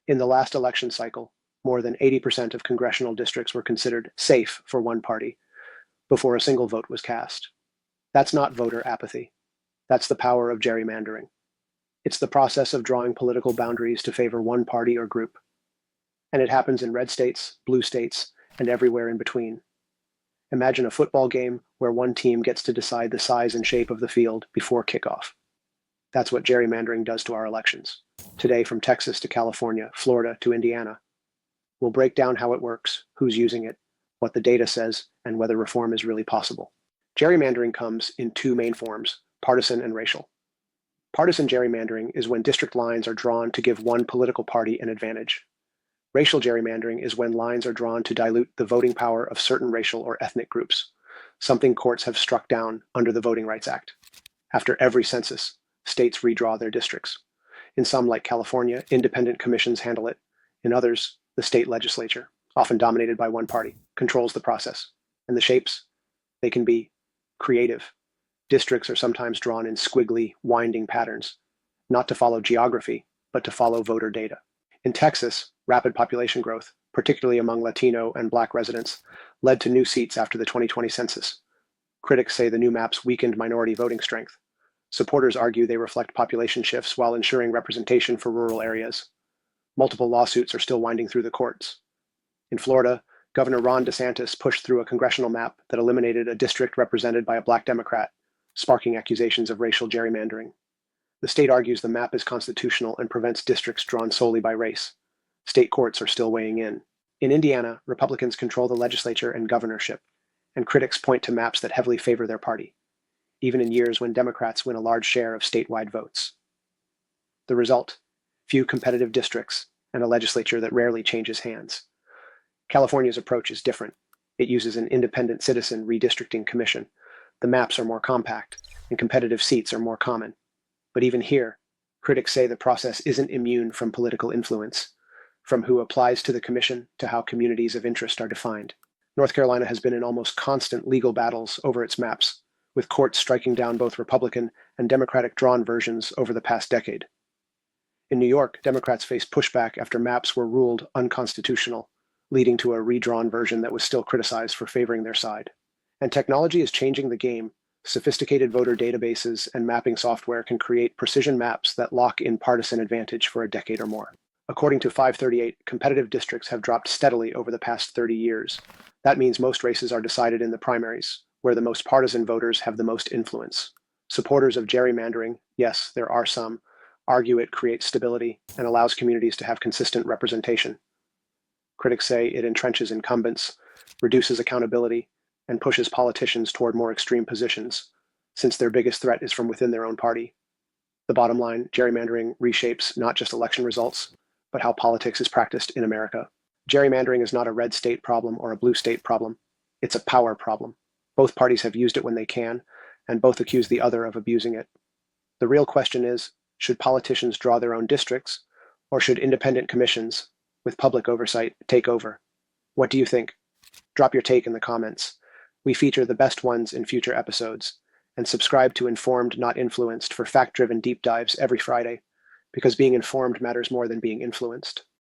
In the last election cycle, more than 80% of congressional districts were considered safe for one party before a single vote was cast. That's not voter apathy. That's the power of gerrymandering. It's the process of drawing political boundaries to favor one party or group. And it happens in red states, blue states, and everywhere in between. Imagine a football game where one team gets to decide the size and shape of the field before kickoff. That's what gerrymandering does to our elections. Today, from Texas to California, Florida to Indiana. We'll break down how it works, who's using it, what the data says, and whether reform is really possible. Gerrymandering comes in two main forms, partisan and racial. Partisan gerrymandering is when district lines are drawn to give one political party an advantage. Racial gerrymandering is when lines are drawn to dilute the voting power of certain racial or ethnic groups, something courts have struck down under the Voting Rights Act. After every census, states redraw their districts. In some, like California, independent commissions handle it. In others, the state legislature, often dominated by one party, controls the process. And the shapes, they can be creative. Districts are sometimes drawn in squiggly, winding patterns, not to follow geography, but to follow voter data. In Texas, rapid population growth, particularly among Latino and Black residents, led to new seats after the 2020 census. Critics say the new maps weakened minority voting strength. Supporters argue they reflect population shifts while ensuring representation for rural areas. Multiple lawsuits are still winding through the courts. In Florida, Governor Ron DeSantis pushed through a congressional map that eliminated a district represented by a Black Democrat, sparking accusations of racial gerrymandering. The state argues the map is constitutional and prevents districts drawn solely by race. State courts are still weighing in. In Indiana, Republicans control the legislature and governorship, and critics point to maps that heavily favor their party, even in years when Democrats win a large share of statewide votes. The result: few competitive districts and a legislature that rarely changes hands. California's approach is different. It uses an independent citizen redistricting commission. The maps are more compact, and competitive seats are more common. But even here, critics say the process isn't immune from political influence, from who applies to the commission to how communities of interest are defined. North Carolina has been in almost constant legal battles over its maps, with courts striking down both Republican and Democratic drawn versions over the past decade. In New York, Democrats faced pushback after maps were ruled unconstitutional, leading to a redrawn version that was still criticized for favoring their side. And technology is changing the game. Sophisticated voter databases and mapping software can create precision maps that lock in partisan advantage for a decade or more. According to 538, competitive districts have dropped steadily over the past 30 years. That means most races are decided in the primaries, where the most partisan voters have the most influence. Supporters of gerrymandering, yes, there are some, argue it creates stability and allows communities to have consistent representation. Critics say it entrenches incumbents, reduces accountability, and pushes politicians toward more extreme positions, since their biggest threat is from within their own party. The bottom line, gerrymandering reshapes not just election results, but how politics is practiced in America. Gerrymandering is not a red state problem or a blue state problem. It's a power problem. Both parties have used it when they can, and both accuse the other of abusing it. The real question is, should politicians draw their own districts, or should independent commissions, with public oversight, take over? What do you think? Drop your take in the comments. We feature the best ones in future episodes, and subscribe to Informed Not Influenced for fact-driven deep dives every Friday, because being informed matters more than being influenced.